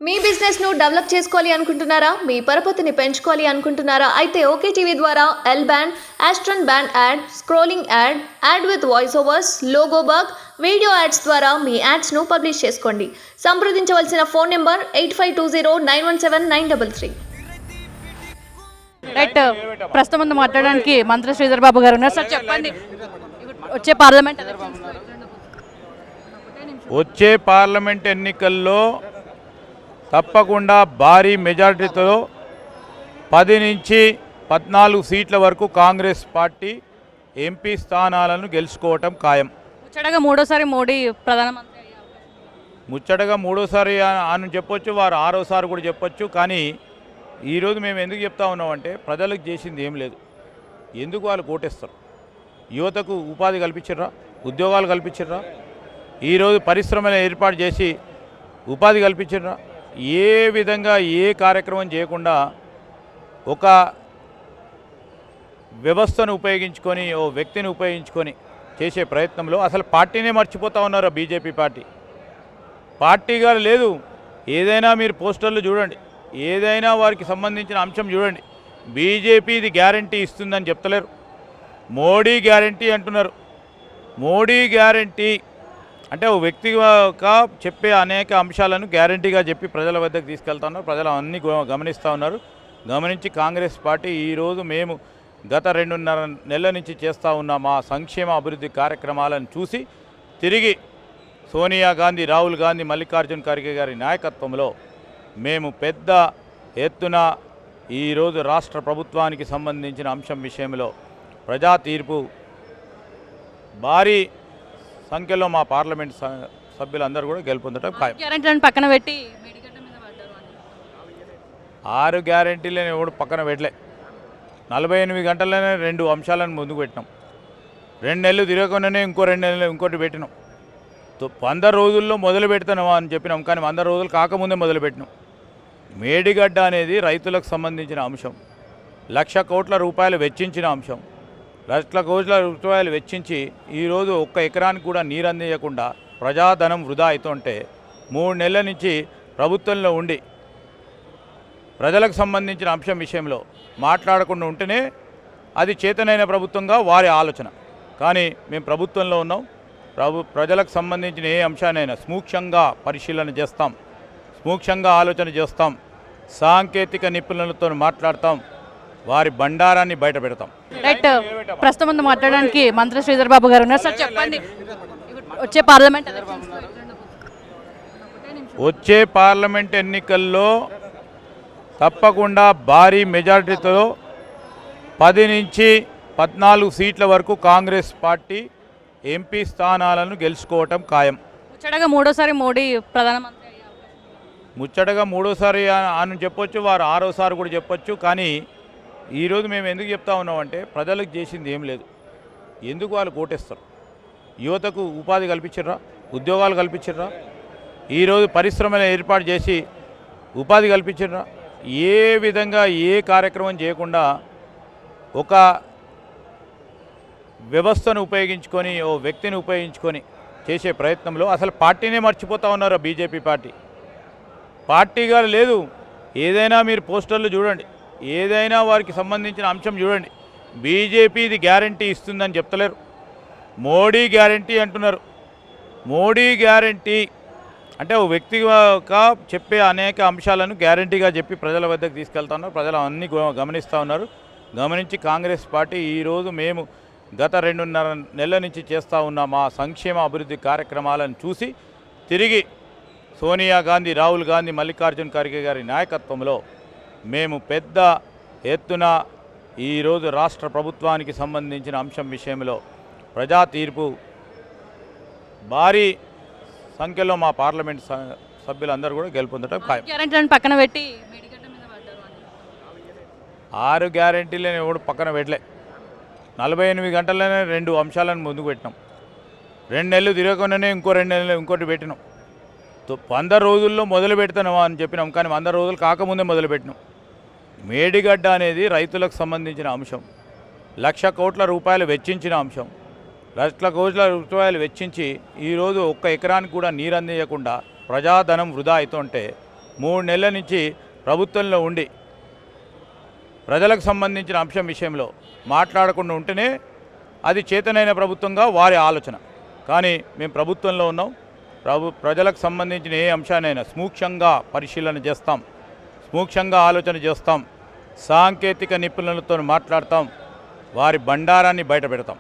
మీ business ను develop చేసుకోవాలి అనుకుంటున్నారా? మీ పరపతిని పెంచుకోవాలి అనుకుంటున్నారా? అయితే ఓకే టీవీ ద్వారా L band, aston band ad, scrolling ad, ad with voice overs, logo bug, video ads ద్వారా మీ యాడ్స్ ను పబ్లిష్ చేసుకోండి. సంప్రదించవలసిన ఫోన్ నెంబర్ 8520917933. రైట్, ప్రస్తుతం ముందు మాట్లాడడానికి మంత్రి శ్రీధర్ బాబు గారు ఉన్నారు. సార్ చెప్పండి, వచ్చే పార్లమెంట్ ఎన్నికల్లో తప్పకుండా భారీ మెజారిటీతో 10 నుంచి 14 సీట్ల వరకు కాంగ్రెస్ పార్టీ ఎంపీ స్థానాలను గెలుచుకోవటం ఖాయం. ముచ్చటగా మూడోసారి మోడీ ప్రధానమంత్రి అయ్యే అవకాశం. ముచ్చటగా మూడోసారి అని చెప్పొచ్చు, వారు 6వసారి కూడా చెప్పొచ్చు. కానీ ఈరోజు మేము ఎందుకు చెప్తా ఉన్నామంటే, ప్రజలకు చేసింది ఏం లేదు, ఎందుకు వాళ్ళు కోటేస్తారు? యువతకు ఉపాధి కల్పించర్రా, ఉద్యోగాలు కల్పించర్రా, ఈరోజు పరిశ్రమలు ఏర్పాటు చేసి ఉపాధి కల్పించర్రా? ఏ విధంగా ఏ కార్యక్రమం చేయకుండా ఒక వ్యవస్థను ఉపయోగించుకొని, ఓ వ్యక్తిని ఉపయోగించుకొని చేసే ప్రయత్నంలో అసలు పార్టీనే మర్చిపోతూ ఉన్నారు. బీజేపీ పార్టీగా లేదు. ఏదైనా మీరు పోస్టర్లు చూడండి, ఏదైనా వారికి సంబంధించిన అంశం చూడండి, బీజేపీ ఇది గ్యారంటీ ఇస్తుందని చెప్తలేరు, మోడీ గ్యారంటీ అంటున్నారు. మోడీ గ్యారంటీ అంటే ఓ వ్యక్తిగా చెప్పే అనేక అంశాలను గ్యారంటీగా చెప్పి ప్రజల వద్దకు తీసుకెళ్తా ఉన్నారు. ప్రజలు అన్నీ గమనిస్తూ ఉన్నారు. గమనించి కాంగ్రెస్ పార్టీ ఈరోజు మేము గత 2.5 నెలల నుంచి చేస్తూ ఉన్న మా సంక్షేమ అభివృద్ధి కార్యక్రమాలను చూసి తిరిగి సోనియా గాంధీ, రాహుల్ గాంధీ, మల్లికార్జున్ ఖర్గే గారి నాయకత్వంలో మేము పెద్ద ఎత్తున ఈరోజు రాష్ట్ర ప్రభుత్వానికి సంబంధించిన అంశం విషయంలో ప్రజా తీర్పు భారీ సంఖ్యలో మా పార్లమెంట్ సభ్యులందరూ కూడా గెలుపొందడం ఖాయం. పక్కన పెట్టి 6 గ్యారెంటీలను ఎవడు పక్కన పెట్టలే. 48 గంటల్లోనే 2 అంశాలను ముందుకు పెట్టినాం. 2 నెలలు తిరగకుండానే ఇంకో 2 నెలలు ఇంకోటి పెట్టినాం. 100 రోజుల్లో మొదలు పెడతాం అని చెప్పినాం, కానీ 100 రోజులు కాకముందే మొదలుపెట్టినాం. మేడిగడ్డ అనేది రైతులకు సంబంధించిన అంశం, 1,00,000 కోట్ల రూపాయలు వెచ్చించిన అంశం. 1,00,000 కోట్ల రూపాయలు వెచ్చించి ఈరోజు 1 ఎకరానికి కూడా నీరు అందించకుండా ప్రజాధనం వృధా అవుతుంటే 3 నెలల నుంచి ప్రభుత్వంలో ఉండి ప్రజలకు సంబంధించిన అంశం విషయంలో మాట్లాడకుండా ఉంటేనే అది చేతనైన ప్రభుత్వంగా వారి ఆలోచన. కానీ మేము ప్రభుత్వంలో ఉన్నాం, ప్రజలకు సంబంధించిన ఏ అంశానైనా సూక్ష్మంగా పరిశీలన చేస్తాం, సూక్ష్మంగా ఆలోచన చేస్తాం, సాంకేతిక నిపుణులతో మాట్లాడతాం, వారి బండారాన్ని బయట పెడతాం. రైట్, ప్రస్తుతం ముందు మాట్లాడడానికి మంత్రి శ్రీధర్ బాబు గారు ఉన్నారు. సార్ చెప్పండి, వచ్చే పార్లమెంట్ ఎన్నికల్లో తప్పకుండా భారీ మెజారిటీతో 10 నుంచి 14 సీట్ల వరకు కాంగ్రెస్ పార్టీ ఎంపీ స్థానాలను గెలుచుకోవటం ఖాయం. ముచ్చటగా మూడోసారి మోడీ ప్రధానమంత్రి అయ్యే అవకాశం. ముచ్చటగా మూడోసారి అని చెప్పొచ్చు, వారు 6వసారి కూడా చెప్పొచ్చు. కానీ ఈరోజు మేము ఎందుకు చెప్తా ఉన్నామంటే, ప్రజలకు చేసింది ఏం లేదు, ఎందుకు వాళ్ళు కోటేస్తారు? యువతకు ఉపాధి కల్పించర్రా, ఉద్యోగాలు కల్పించర్రా, ఈరోజు పరిశ్రమలు ఏర్పాటు చేసి ఉపాధి కల్పించర్రా? ఏ విధంగా ఏ కార్యక్రమం చేయకుండా ఒక వ్యవస్థను ఉపయోగించుకొని, ఓ వ్యక్తిని ఉపయోగించుకొని చేసే ప్రయత్నంలో అసలు పార్టీనే మర్చిపోతూ ఉన్నారు. బీజేపీ పార్టీగా లేదు. ఏదైనా మీరు పోస్టర్లు చూడండి, ఏదైనా వారికి సంబంధించిన అంశం చూడండి, బీజేపీ ఇది గ్యారంటీ ఇస్తుందని చెప్తలేరు, మోడీ గ్యారంటీ అంటున్నారు. మోడీ గ్యారంటీ అంటే ఓ వ్యక్తిగా చెప్పే అనేక అంశాలను గ్యారంటీగా చెప్పి ప్రజల వద్దకు తీసుకెళ్తా ఉన్నారు. ప్రజలు అన్నీ గమనిస్తూ ఉన్నారు. గమనించి కాంగ్రెస్ పార్టీ ఈరోజు మేము గత 2.5 నెలల నుంచి చేస్తూ ఉన్న మా సంక్షేమ అభివృద్ధి కార్యక్రమాలను చూసి తిరిగి సోనియా గాంధీ, రాహుల్ గాంధీ, మల్లికార్జున్ ఖర్గే గారి నాయకత్వంలో మేము పెద్ద ఎత్తున ఈరోజు రాష్ట్ర ప్రభుత్వానికి సంబంధించిన అంశం విషయంలో ప్రజా తీర్పు భారీ సంఖ్యలో మా పార్లమెంట్ సభ్యులందరూ కూడా గెలుపొందడం ఖాయం. పక్కన పెట్టి 6 గ్యారెంటీలను ఎవడు పక్కన పెట్టలే. 48 గంటల్లోనే 2 అంశాలను ముందుకు పెట్టినాం. 2 నెలలు తిరగకుండానే ఇంకో 2 నెలలు ఇంకోటి పెట్టినాం. 100 రోజుల్లో మొదలు పెడతాం అని చెప్పినాం, కానీ 100 రోజులు కాకముందే మొదలుపెట్టినాం. మేడిగడ్డ అనేది రైతులకు సంబంధించిన అంశం, 1,00,000 కోట్ల రూపాయలు వెచ్చించిన అంశం. 1,00,000 కోట్ల రూపాయలు వెచ్చించి ఈరోజు 1 ఎకరానికి కూడా నీరు అందించకుండా ప్రజాధనం వృధా అవుతుంటే 3 నెలల నుంచి ప్రభుత్వంలో ఉండి ప్రజలకు సంబంధించిన అంశం విషయంలో మాట్లాడకుండా ఉంటేనే అది చేతనైన ప్రభుత్వంగా వారి ఆలోచన. కానీ మేము ప్రభుత్వంలో ఉన్నాం. ప్రజలకు సంబంధించిన ఏ అంశానైనా సూక్ష్మంగా పరిశీలన చేస్తాం, సూక్ష్మంగా ఆలోచన చేస్తాం, సాంకేతిక నిపుణులతో మాట్లాడతాం, వారి బండారాన్ని బయట పెడతాం.